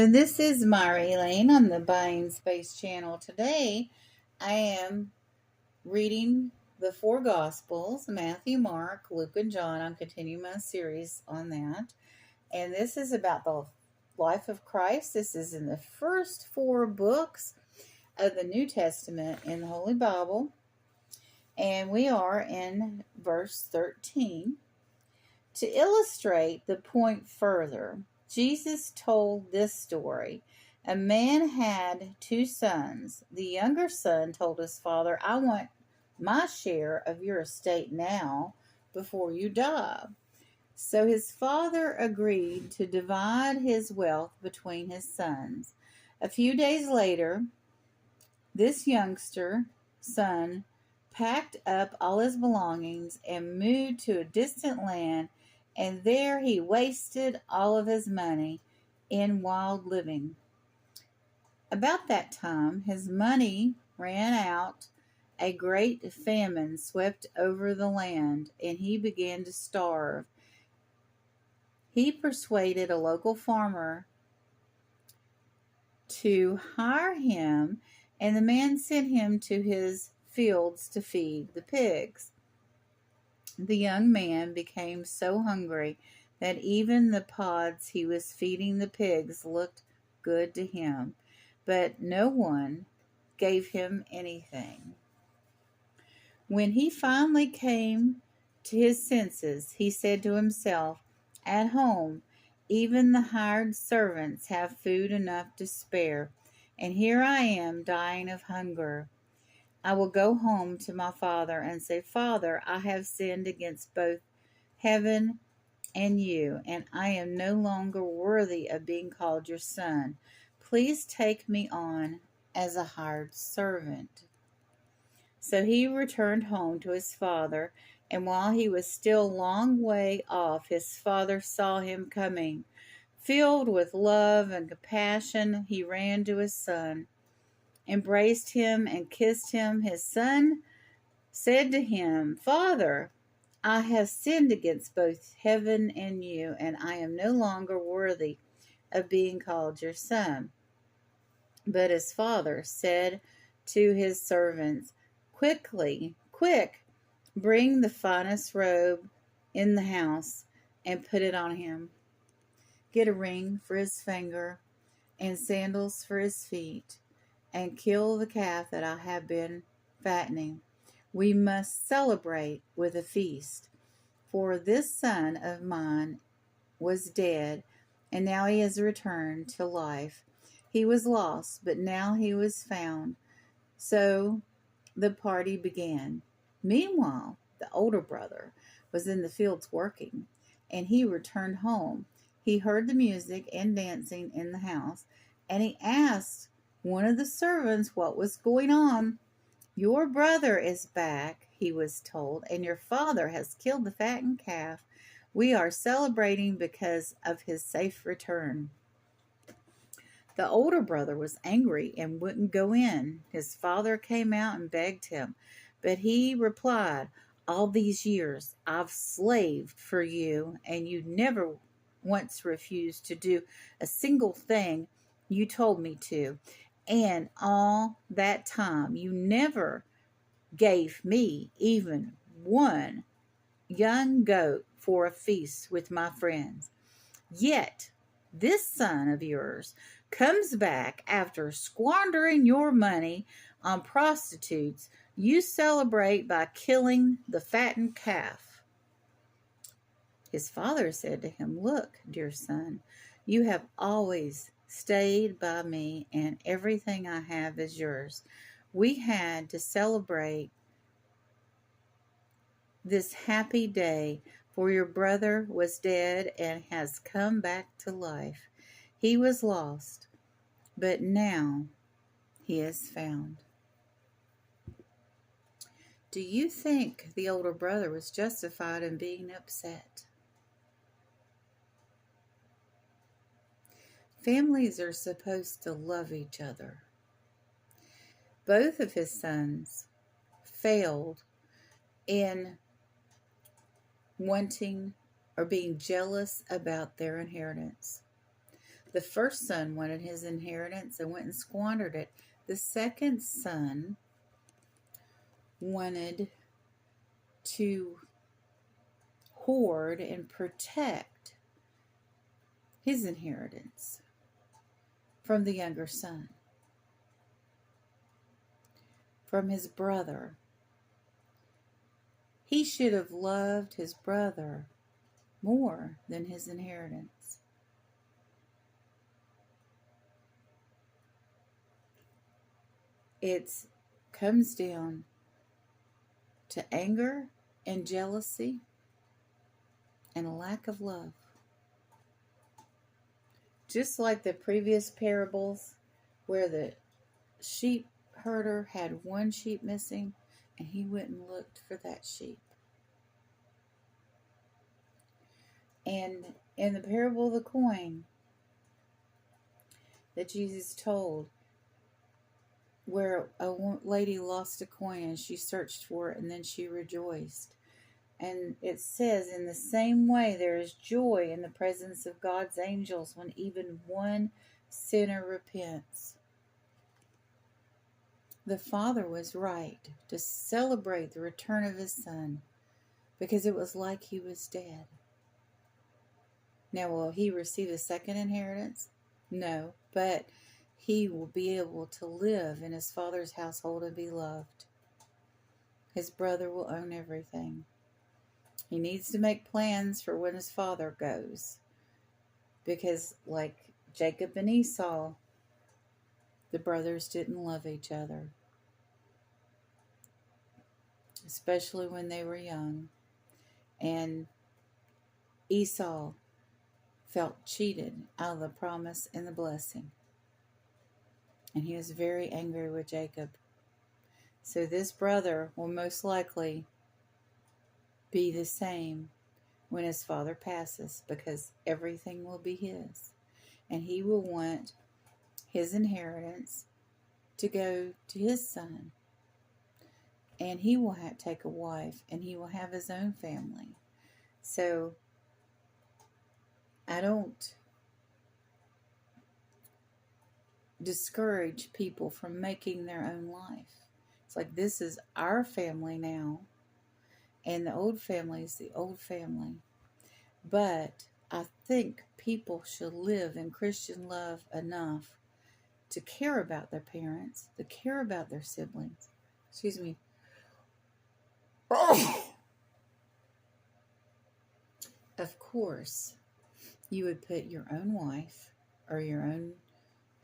Hello, this is Mari Elaine on the Buying Space channel. Today I am reading the four Gospels, Matthew, Mark, Luke, and John. I'm continuing my series on that. And this is about the life of Christ. This is in the first four books of the New Testament in the Holy Bible. And we are in verse 13. To illustrate the point further, Jesus told this story. A man had two sons. The younger son told his father, I want my share of your estate now before you die. So his father agreed to divide his wealth between his sons. A few days later, this youngster son packed up all his belongings and moved to a distant land, and there he wasted all of his money in wild living. About that time, his money ran out. A great famine swept over the land, and he began to starve. He persuaded a local farmer to hire him, and the man sent him to his fields to feed the pigs. The young man became so hungry that even the pods he was feeding the pigs looked good to him, but no one gave him anything. When he finally came to his senses, he said to himself, At home, even the hired servants have food enough to spare, and here I am dying of hunger. I will go home to my father and say, Father, I have sinned against both heaven and you, and I am no longer worthy of being called your son. Please take me on as a hired servant. So he returned home to his father, and while he was still a long way off, his father saw him coming. Filled with love and compassion, he ran to his son, embraced him, and kissed him. His son said to him, Father, I have sinned against both heaven and you, and I am no longer worthy of being called your son. But his father said to his servants, Quick, bring the finest robe in the house and put it on him. Get a ring for his finger and sandals for his feet, and kill the calf that I have been fattening. We must celebrate with a feast. For this son of mine was dead, and now he has returned to life. He was lost, but now he was found. So the party began. Meanwhile, the older brother was in the fields working, and he returned home. He heard the music and dancing in the house, and he asked one of the servants what was going on. Your brother is back, he was told, and your father has killed the fattened calf. We are celebrating because of his safe return. The older brother was angry and wouldn't go in. His father came out and begged him, but he replied, All these years I've slaved for you, and you never once refused to do a single thing you told me to. And all that time you never gave me even one young goat for a feast with my friends. Yet this son of yours comes back after squandering your money on prostitutes. You celebrate by killing the fattened calf. His father said to him, Look, dear son, you have always stayed by me, and everything I have is yours. We had to celebrate this happy day, for your brother was dead and has come back to life. He was lost, but now he is found. Do you think the older brother was justified in being upset? Families are supposed to love each other. Both of his sons failed in wanting or being jealous about their inheritance. The first son wanted his inheritance and went and squandered it. The second son wanted to hoard and protect his inheritance from the younger son, from his brother. He should have loved his brother more than his inheritance. It comes down to anger and jealousy and a lack of love. Just like the previous parables where the sheep herder had one sheep missing and he went and looked for that sheep. And in the parable of the coin that Jesus told, where a lady lost a coin and she searched for it and then she rejoiced. And it says, in the same way, there is joy in the presence of God's angels when even one sinner repents. The Father was right to celebrate the return of his Son because it was like he was dead. Now, will he receive a second inheritance? No, but he will be able to live in his Father's household and be loved. His brother will own everything. He needs to make plans for when his father goes. Because like Jacob and Esau, the brothers didn't love each other. Especially when they were young. And Esau felt cheated out of the promise and the blessing. And he was very angry with Jacob. So this brother will most likely be the same when his father passes, because everything will be his. And he will want his inheritance to go to his son. And he will take a wife, and he will have his own family. So I don't discourage people from making their own life. It's like, this is our family now, and the old family is the old family. But I think people should live in Christian love enough to care about their parents, to care about their siblings. Excuse me. Of course, you would put your own wife or your own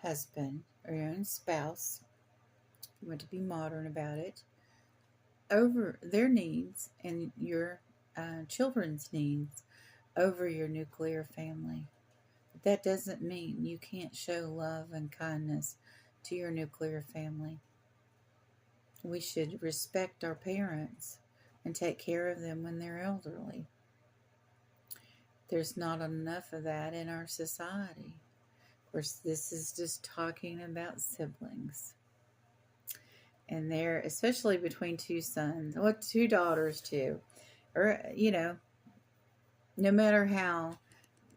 husband or your own spouse, if you want to be modern about it, over their needs and your children's needs over your nuclear family. But that doesn't mean you can't show love and kindness to your nuclear family. We should respect our parents and take care of them when they're elderly. There's not enough of that in our society. Of course, this is just talking about siblings. And they're, especially between two sons, or two daughters too, or, no matter how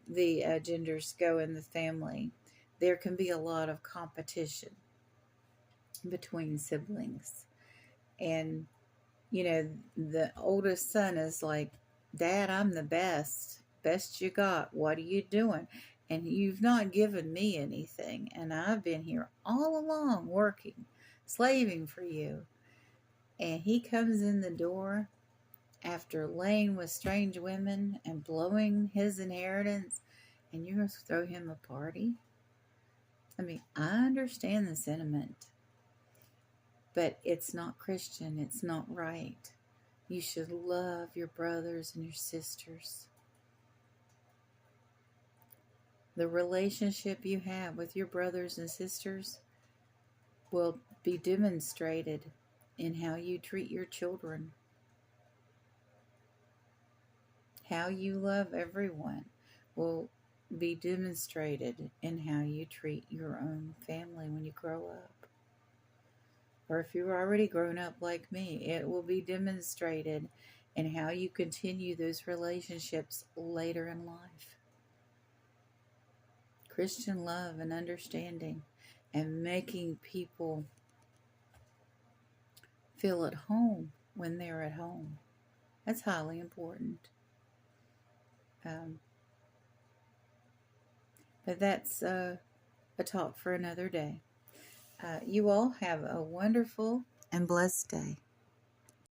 the genders go in the family, there can be a lot of competition between siblings. And, the oldest son is like, Dad, I'm the best you got. What are you doing? And you've not given me anything. And I've been here all along working, slaving for you. And he comes in the door after laying with strange women and blowing his inheritance, and you're going to throw him a party? I mean, I understand the sentiment, but it's not Christian. It's not right. You should love your brothers and your sisters. The relationship you have with your brothers and sisters will be demonstrated in how you treat your children. How you love everyone will be demonstrated in how you treat your own family when you grow up. Or if you're already grown up like me, it will be demonstrated in how you continue those relationships later in life. Christian love and understanding and making people feel at home when they're at home. That's highly important. Um, but that's a talk for another day. You all have a wonderful and blessed day.